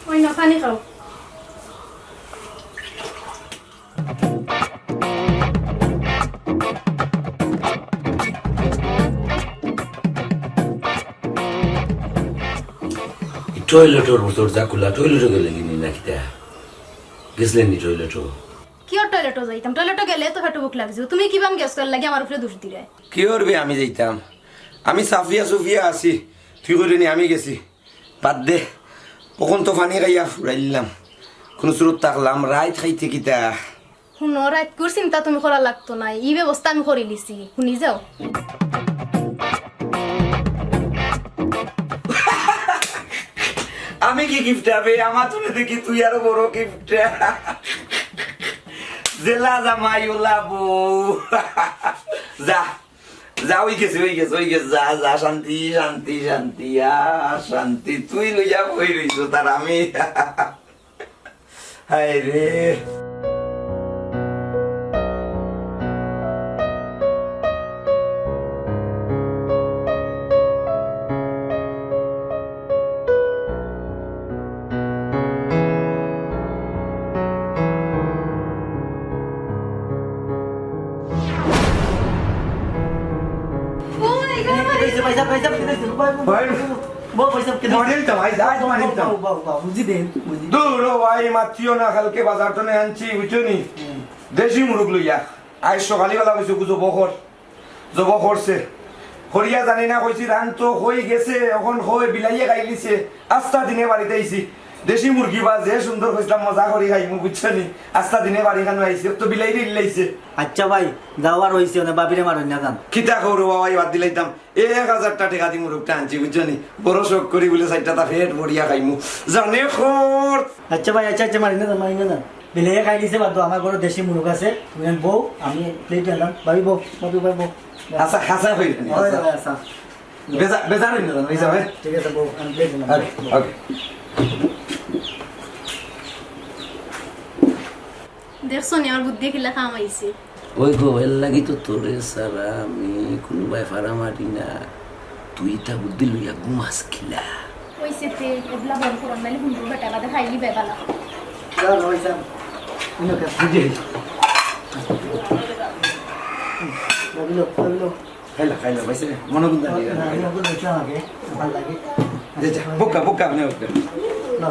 ওই না পানি খাও টয়লেটের ভিতর যা খুলা টয়লেটে গেলে কিনি নাকি তা গেছিলেন নি টয়লেটও কি আর টয়লেটও যাইতাম টয়লেটও গেলে তো পেটে বুক লাগছে তুমি কি বাম গ্যাস লাগে আমার উপরে দোষ দিলে কি করবে আমি যাইতাম আমি সাফিয়া সুফিয়া আছি তুই করে নি আমি গেছি বাদ দে কখন তো পানি খাইয়া ফুরাইলাম কোন সুরত থাকলাম রাইত খাইতে কিতা শুনো রাত করে চিন্তা তুমি করা লাগতো না এই ব্যবস্থা আমি করে লিছি শুনি যাও আমি কি গিফট হবে আমার তুমি দেখি তুই আরো বড় গিফট জেলা জামাই ওলা বউ যা যা ওই গেছে যা যা শান্তি শান্তি শান্তি শান্তি তুই লইয়া বই রইছ তার আমি হায় রে দেশি মুরগ লইয়া আজ সকালে বেলা কইছো জব করছে হরিয়া জানি না কইছি রান তো হয়ে গেছে এখন হয়ে বিলাইয়ে খাই লিছে আস্তা দিনে বাড়িতে আইছি দেশি মুরগি বা যে সুন্দর কইছিলাম মজা করি খাই মু বুঝছনি আস্তা দিনে বাড়ি খানো আইছে তো বিলাই দিলাইছে আচ্ছা ভাই যাওয়ার হইছে না বাবিরে মারুন না গান কিতা করো বাবা বাদ দিলাইতাম 1000 টাকা দি মুরগটা আনছি বুঝছনি বড় শখ করি বলে 4টা তা ফেট বড়িয়া খাইমু জানে খর আচ্ছা ভাই আচ্ছা মারি না বিলে খাই দিছে বাদ আমার ঘরে দেশি মুরগ আছে তুমি বউ আমি প্লেট আনলাম বাবি বউ আচ্ছা খাসা হইল আচ্ছা বেজার হইল না বুঝছ ভাই ঠিক আছে বউ আমি প্লেট আনলাম ওকে দেখছো নি আমার বুদ্ধি কিলা কাম আইছে ওই গো এর লাগি তো তোরে সারা আমি কোনো ভাই ফারা মারি না তুই তা বুদ্ধি লইয়া ঘুমাস খিলা ওইছে তে এবলা বল করন নালে হুন্ডু বেটা বাদে খাইলি বেবালা চল হইছে ইনো কা বুঝি বাবিলো খাইলা ভাইছে মনে গুন্দা লাগা না আমি বলতে চাই আগে ভালো লাগে যা বুকা আপনি ওকে না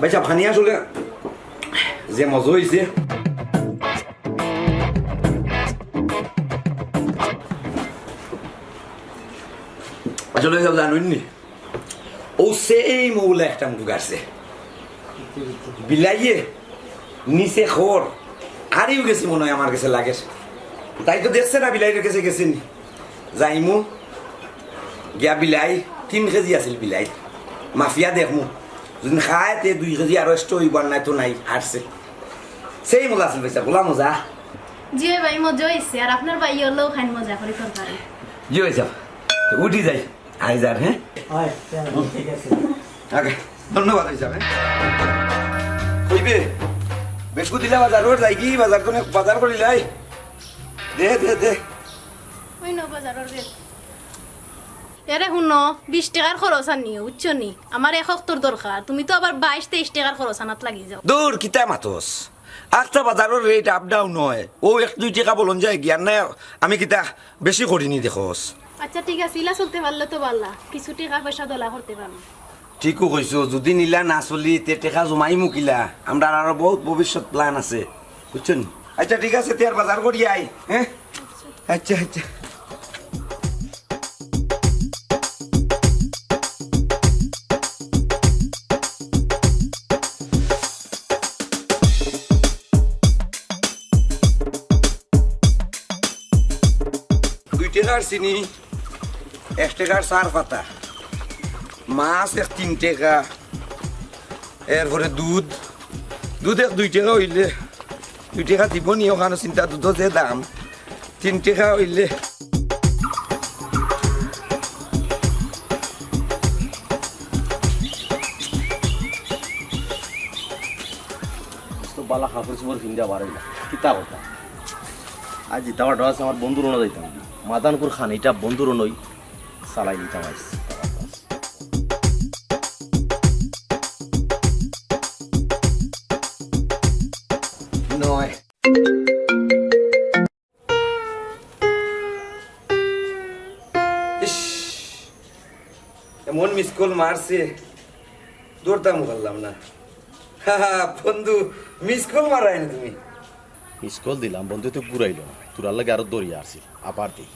ভাইসা ভানি আসলে যে মজা হয়েছে আসলে সব জানুননি ও সেই মৌলা একটা মুরগ আসছে বিলাইয়ে নিচে খর হারিয়ে গেছি মনে হয় আমার কাছে লাগে তাই তো দেখছে না বিলাইয়ের কাছে গেছেন যাইমু গিয়া বিলাই 3 কেজি আছিল বিলাই মাফিয়া দেখমু যদি খায় তে 2 কেজি আর এক্সট্রা হইবার নাই তো নাই হারছে সেই মজা আছিল পয়সা গোলা মজা জি ভাই মজা হইছে আর আপনার ভাই হলো খান মজা করে তরকারি জি হইছে উঠি যাই আই যার হ্যাঁ হয় ঠিক আছে ওকে ধন্যবাদ হইছে হ্যাঁ কইবে বেশকু দিলা বাজার রোড যাই কি বাজার কোনে বাজার করিলাই দে ওই ন বাজারের রে এরে শুনো 20 টাকার খরচ আনিও বুঝছো নি আমার 71 দরকার তুমি তো আবার 22-23 টাকার খরচ আনাত লাগি যাও দূর কিতা মাতস একটা বাজারের রেট আপ ডাউন হয় ও 1-2 টাকা বলন যায় জ্ঞান নাই আমি কিতা বেশি করিনি দেখোস আচ্ছা ঠিক আছে ইলা চলতে পারলে তো পারলা কিছু টাকা পয়সা দলা করতে পারো ঠিকও কইছো যদি নিলা না চলি তে টাকা জমাই মুকিলা আমরা আরো বহুত ভবিষ্যৎ প্ল্যান আছে বুঝছেন আচ্ছা ঠিক আছে তে আর বাজার করি আই হ্যাঁ আচ্ছা টাকার চিনি 1 টাকার 4 পাতা মাছ 3 টাকা এরপরে দুধ 2 টাকা হইলে 2 টাকা দিব নি ওখানে চিন্তা দুধ যে দাম 3 টাকা হইলে বালা কাপড় চোপড় কিনতে পারে না কিতা কথা আজ জিতাবাটা আছে আমার বন্ধুর ওনা যাইতাম মাদানপুর খান এটা বন্ধুর নই চালাই নিতাম আজ নয় এমন মিস কল মারছে দৌড়তাম পারলাম না বন্ধু মিস কল মারায় না তুমি মিস কল দিলাম বন্ধু তো ঘুরাইল না তোর লাগে আরো দৌড়িয়ে আসছিল আবার দিই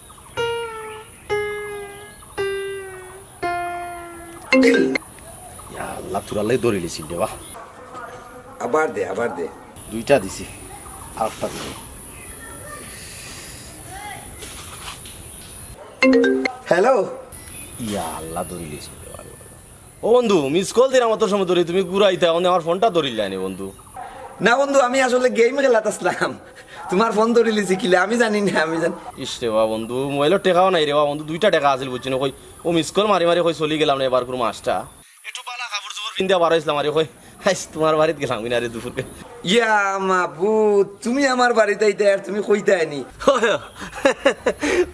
আল্লাহ তোর লাগে দৌড়িয়েছিল দেবা আবার দে 2টা দিছি আরেকটা দিছি হ্যালো ইয়া আল্লাহ দৌড়িয়েছিল ও বন্ধু মিস কল দিলাম অত সময় ধরে তুমি ঘুরাইতে আমার ফোনটা ধরিল যায়নি বন্ধু না বন্ধু আমি আসলে গেম খেলাতাম তোমার ফোন ধরে লিছি কিলে আমি জানি না ইস রে বা বন্ধু মোবাইলের টেকাও নাই রে বা বন্ধু 2টা টাকা আছিল বুঝছি না কই ও মিস কল মারি কই চলি গেলাম না এবার করে মাছটা একটু বালা কাপড় চোপড় কিনতে বার হইছিলাম আরে কই হাইস তোমার বাড়িতে গেলাম কিনা রে দুপুরকে ইয়া মাবু তুমি আমার বাড়িতে আইতে আর তুমি কইতে আইনি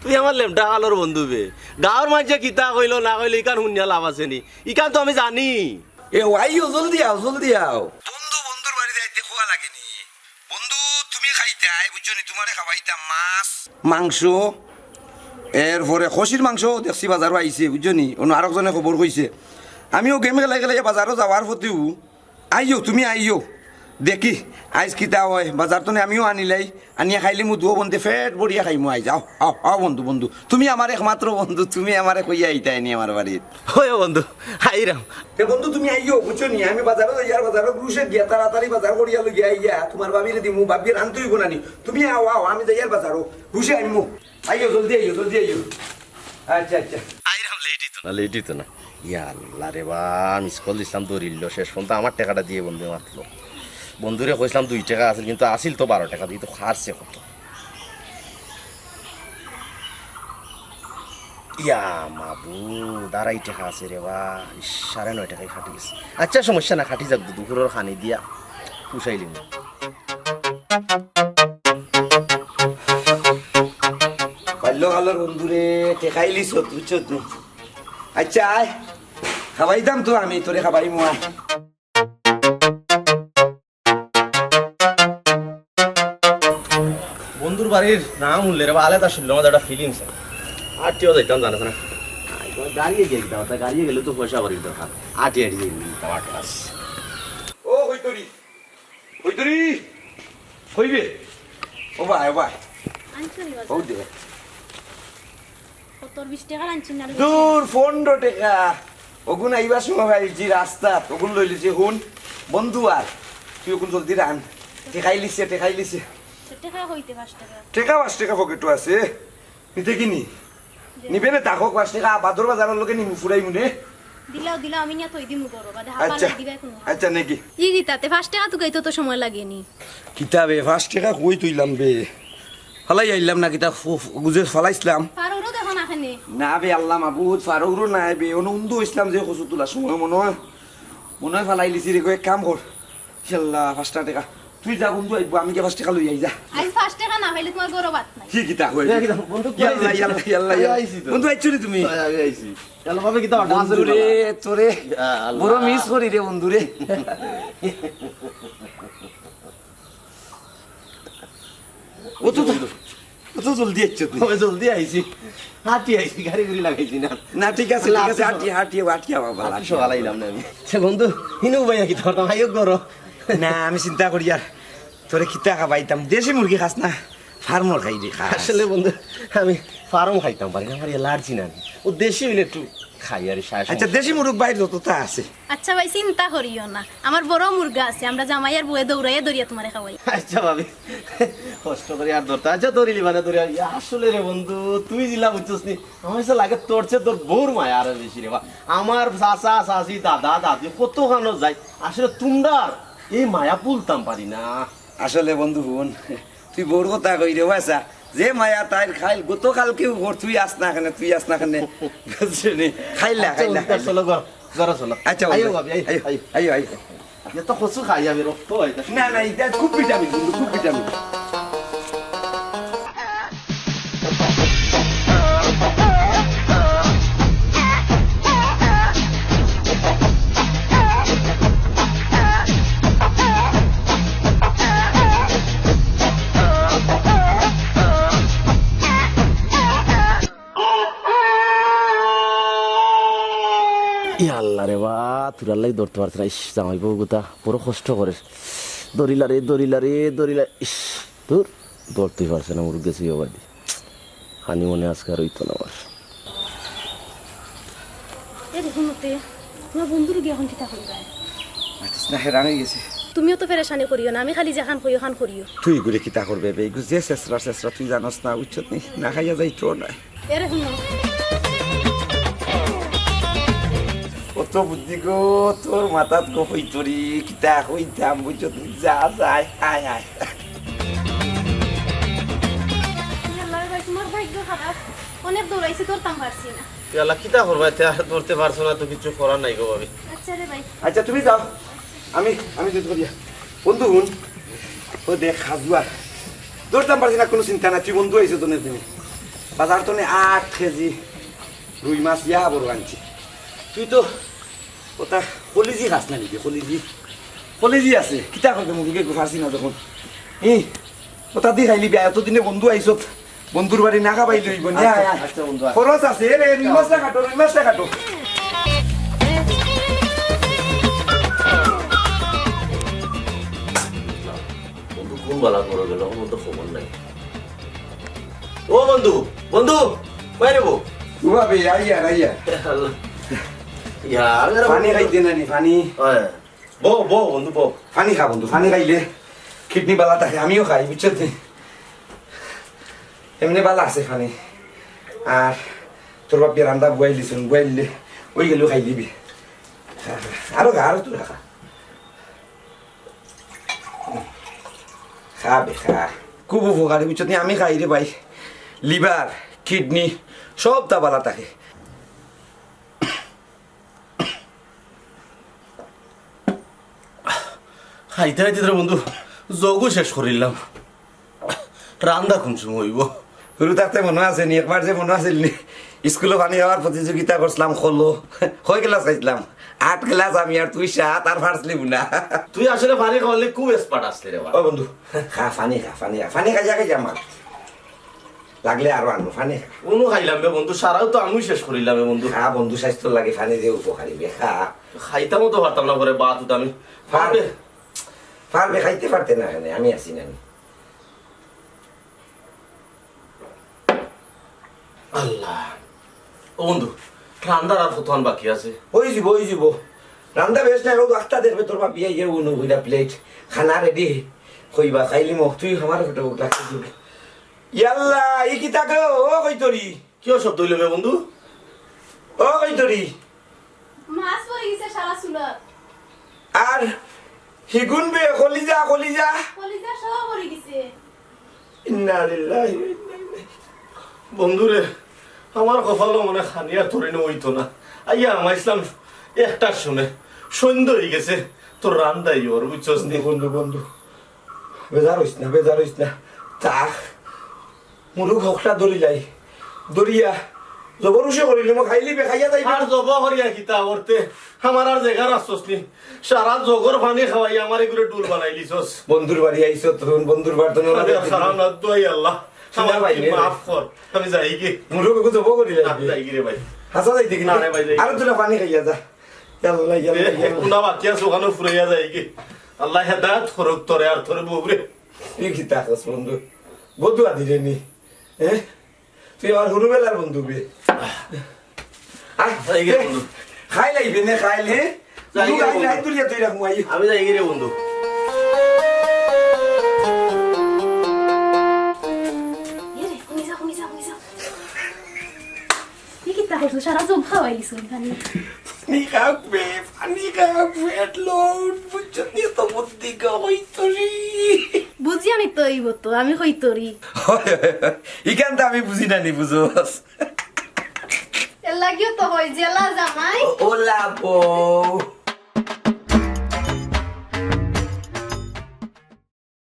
তুই আমার লেমটা আলোর বন্ধু বে গাঁৱৰ মানুষে কিতা কইলো না কইলো ইকান শুনিয়া লাভ আছে নি ইকান তো আমি জানি এ আইও জলদি আও বন্ধুর বাড়িতে আইতে খোয়া লাগেনি বন্ধু তুমি খাইতে আই বুঝছো নি তোমারে খাওয়াইতাম মাংস এরপরে খসির মাংস দেখছি বাজারও আইছে বুঝছো নি অন্য আরেকজনে খবর কইছে আমিও গেম খেলাই গেলে বাজারও যাওয়ার প্রতিও তুমি আইও দেখি আইজ কিতা হয় বাজার তো আমিও আনিলাই আনিয়া খাইলে মু দুও বন্ধে ফেট বড়িয়া খাইমু আইজ আও বন্ধু তুমি আমার একমাত্র বন্ধু তুমি আমারে কইয়া আইতা আনি আমার বাড়িত হয় বন্ধু আইরাম বন্ধু তুমি আইও বুঝছো নি আমি বাজারও যাইয়ার বাজারও গ্রুসে গিয়া তাড়াতাড়ি বাজার করিয়া লইয়া আইয়া তোমার বাবিরে দিমু বাবির আনতুই গুনানি তুমি আও আমি যাইয়ার বাজারও গ্রুসে আইমু আইও জলদি আইও আচ্ছা আইরাম লেটই তো না ইয়া আল্লাহ রে বা মিস কল দিছিলাম দৌড়িল শেষ পর্যন্ত আমার টাকাটা দিয়ে বন্ধু মারলো বন্ধুরে কইছিলাম 2 টাকা আছিল কিন্তু আসিল তো 12 টাকা দিয়ে তো খারছে কত ইয়া মাবু 2.5 টাকা আছে রে বা 9.5 টাকায় খাটি গেছে আচ্ছা সমস্যা না খাটি যাক দুপুরের খানি দিয়া পুষাইলিম বাল্যকালের বন্ধুরে টেকাইলিস বুঝছো তুমি আচ্ছা আয় খাবাইতাম তো আমি তোরে খাবাই মুয়া বন্ধুর বাড়ির নাম উঠলে রে বা আলাদা শুনলাম একটা ফিলিংস আটিও যাইতাম জানাস না গাড়িয়ে গিয়ে দিতাম তা গাড়িয়ে গেলে তো পয়সা বাড়ির দরকার আটিয়ে দিতাম ক্লাস ও হইতরি হইবে ও ভাই আনছনি ও বাজার দে কত 20 টাকা আনছিন না দূর 15 টাকা ওগুন আইবার সময় ভাইছি রাস্তা ওগুন লই লিছে হুন বন্ধু আর তুই ওগুন জলদি রান টেকাইলিছে টাকা হইতে 5 টাকা টাকা 5 টাকা পকেটও আছে নিতে কিনি নিবে না তাকক 5 টাকা বাদর বাজারের লোকে নিমু ফুরাই মুনে দিলাও আমি নিয়া তৈ দিমু করো বাদে আচ্ছা হাপালা দিবা কোন আচ্ছা নাকি ই গিতাতে 5 টাকা তো গাইতো তো সময় লাগেনি কিতাবে 5 টাকা কই তুইলাম বে ফালাই আইলাম না কিতা গুজে ফালাইছিলাম পারোরও দেখো না খানে না বে আল্লাহ মাবুদ ফারুরও নাই বে অনুন্দু ইসলাম যে কসু তুলা সময় মনে হয় ফালাই লিছি রে এক কাম কর আল্লাহ 5 টাকা তুই যা বন্ধু আইব আমি কে 5 টাকা লই আই যা আই 5 টাকা না হইলে তোমার গরো বাত নাই কি কিতা কই বন্ধু ইয়াল্লা বন্ধু আইছুনি তুমি আমি আইছি চলো ভাবে কিতা বন্ধু রে তোরে বড় মিস করি রে বন্ধু রে ও তো জলদি আইছ তুই আমি জলদি আইছি হাঁটি আইছি গাড়ি লাগাইছি না ঠিক আছে হাঁটি বাবা সকাল আইলাম না আমি বন্ধু হিনু ভাই কি তোর আইও করো না আমি চিন্তা করি আর তোরে খিতা খাবাইতাম দেশি মুরগি খাস না ফার্মর খাই রে খাস আসলে বন্ধু আমি ফার্ম খাইতাম পারি না আমার এলার্জি না ও দেশি হইলে একটু খাই আর আচ্ছা দেশি মুরগ বাইরে যত তা আছে আচ্ছা ভাই চিন্তা করিও না আমার বড় মুরগা আছে আমরা জামাইয়ার বয়ে দৌড়াইয়া দরিয়া তোমারে খাওয়াই আচ্ছা ভাবি কষ্ট করে আর ধরতে আচ্ছা ধরিলি মানে ধরে আসলে রে বন্ধু তুই জিলা বুঝছিস নি আমার কাছে লাগে তোর চেয়ে তোর বউর মায়া আরো বেশি রে বা আমার চাচা চাচি দাদা দাদি কত খানো যায় আসলে তোমরা এই মায়া পুলতাম পারি না আসলে বন্ধু বোন তুই বউর কথা কই রে বাসা যে মায়া তাইর খাইল গত কালকে তুই আস না কেন তুই আস না কেন বুঝছিনি খাইলা খাইলা চলো ঘর চলো আচ্ছা আইও ভাবি আইও আইও আইও এত কচু খাই আমি রক্ত হইতা না না এটা খুব ভিটামিন খুব ভিটামিন আল্লাহ রে বা তোর আল্লাহ ধরতে পারছে না ইস জামাই বউ গোটা বড় কষ্ট করে দরিলা রে ইস তোর ধরতেই পারছে না মুরগ গেছি বাদি হানি মনে আজকে আর হইতো না আমার তোমার বন্ধুর গিয়ে এখন কিতা করবে না হেরান হয়ে গেছে তুমিও তো পেরেশানি করিও না আমি খালি যেখান কইও খান করিও তুই ঘুরে কিতা করবে বেগু যে শেষরা তুই জানোস না উচ্চত নি না খাইয়া যাইতো না এরে শুনো কত বুদ্ধি গো তোর মাথাত গো হইতরি কিতা হইতাম বুঝছত যা যায় আয় আয় তোমার ভাগ্য খারাপ অনেক দৌড়াইছি ধরতাম পারছি না আল্লাহ কিতা করবা ধরতে পারছো না তো কিছু করার নাই গো ভাবি আচ্ছা রে ভাই আচ্ছা তুমি যাও আমি যদি করিয়া বন্ধু হুন ও দেখ খাজুয়া ধরতাম পারছি না কোনো চিন্তা না তুই বন্ধু আইছো তোনে তুমি বাজার তোনে 8 কেজি রুই মাছ ইয়া বড় আনছি তুই তো ওটা কলিজি খাস না নাকি কলিজি আছে কিতা করবে মুখে পারছি না যখন ওটা দিয়ে খাইলি বিয়া এতদিনে বন্ধু আইছত বন্ধুর বাড়ি না খাবাই লইব আচ্ছা বন্ধু খরচ আছে রে রুই মাছটা কাটো বন্ধু কোন বালা করে গেল আমার তো খবর নাই ও বন্ধু কই রে বউ ভাবে আইয়া পানি খাইতে নানি পানি বো বন্ধু বো পানি খা বন্ধু পানি খাইলে কিডনি বালা থাকে আমিও খাই বুঝছো এমনি বালা আছে পানি আর তোর বাপকে রান্দা বুয়াইলে ওই গেলেও খাই দিবি আরো তোর খা খাবে খা খুব উপকারী বুঝছো আমি খাই রে ভাই লিভার কিডনি সব তা বালা থাকে খাইতে তোর বন্ধু যোগও শেষ করিলাম রান্দা খুনসুম হইব সরু থাকতে মনে আছে নি একবার যে মনে আছিল নি স্কুলে পানি খাওয়ার প্রতিযোগিতা করছিলাম কয় ক্লাস খাইছিলাম 8 ক্লাস আমি আর তুই 7 আর ফার্স্টলি বুনা তুই আসলে পানি খাওয়ালে খুব এক্সপার্ট আসলে রে ও বন্ধু খা পানি খাই আমার লাগলে আরো আনবো পানি কোনো খাইলাম বে বন্ধু সারাও তো আমি শেষ করিলাম বন্ধু খা বন্ধু স্বাস্থ্য লাগে পানি দিয়ে উপকারী বে খা খাইতামও তো পারতাম না করে বাত আমি পারবে খাইতে পারতে না এখানে আমি আছি না আল্লাহ ও বন্ধু রান্দার আর কতক্ষণ বাকি আছে ওই যাব রান্দা বেশ না একটা দেখবে তোর বাপ বিয়ে গিয়ে উনো বুঝা প্লেট খানা রেডি কইবা খাইলি মোক তুই আমার ফটো লাগতে দিবি ইয়াল্লা ই কি তাকে ও কই তোরি কিও শব্দ হইল বে বন্ধু ও কই তোরি মাছ পড়ে গেছে সারা চুলত আর হিগুন বে কলিজা কলিজা সব পড়ে গেছে ইন্না লিল্লাহি ওয়া ইন্না ইলাইহি বন্ধুরে আমার কপালও মনে খানিয়া ধরে হইতো না আইয়া আমার ইসলাম একটা শুনে সন্ধ্যা হয়ে গেছে তোর রান্দাই ওর বুঝছস নি বন্ধু বেজার হইস না তাক মুরুখ হকটা দরিয়া জবরুষে করিলি মই খাইলি বে খাইয়া যাই আর জব হরিয়া কিতা করতে আমার আর জায়গা রাখছস নি সারা জগর পানি খাওয়াই আমার এগুলো ডুল বানাই লিছস বন্ধুর বাড়ি আইছো তখন বন্ধুর বাড়ি তো সারা না দোয়াই আল্লাহ ভাই মাফ কর আমি যাই কি মুরুখ জব করিলি যাই কি রে ভাই হাসা যাইতে কি না রে ভাই, যাই। আর তোরা পানি খাইয়া যা ইয়াল্লা কোনা বাকি আছে ওখানে ফুরাইয়া যায় কি আল্লাহ হেদায়েত করুক তোরে আর তোরে বউরে এই কি তাকস বন্ধু বদুয়া দিলে নি তুই আমার হুরুবেলার বন্ধু বে খাই লাগবে না খাইলে তুই রাখবো আমি যাই রে বন্ধু সারা জব খাওয়াই দিছো এখানে পানি খাবে পেট লোড বুঝছো নি তো বুদ্ধি হইতো রে বুঝি আমি তো এই বতো আমি হইতরি ইখান তো আমি বুঝি না নি বুঝোস এর লাগিও তো হয় জেলা জামাই ওলা বউ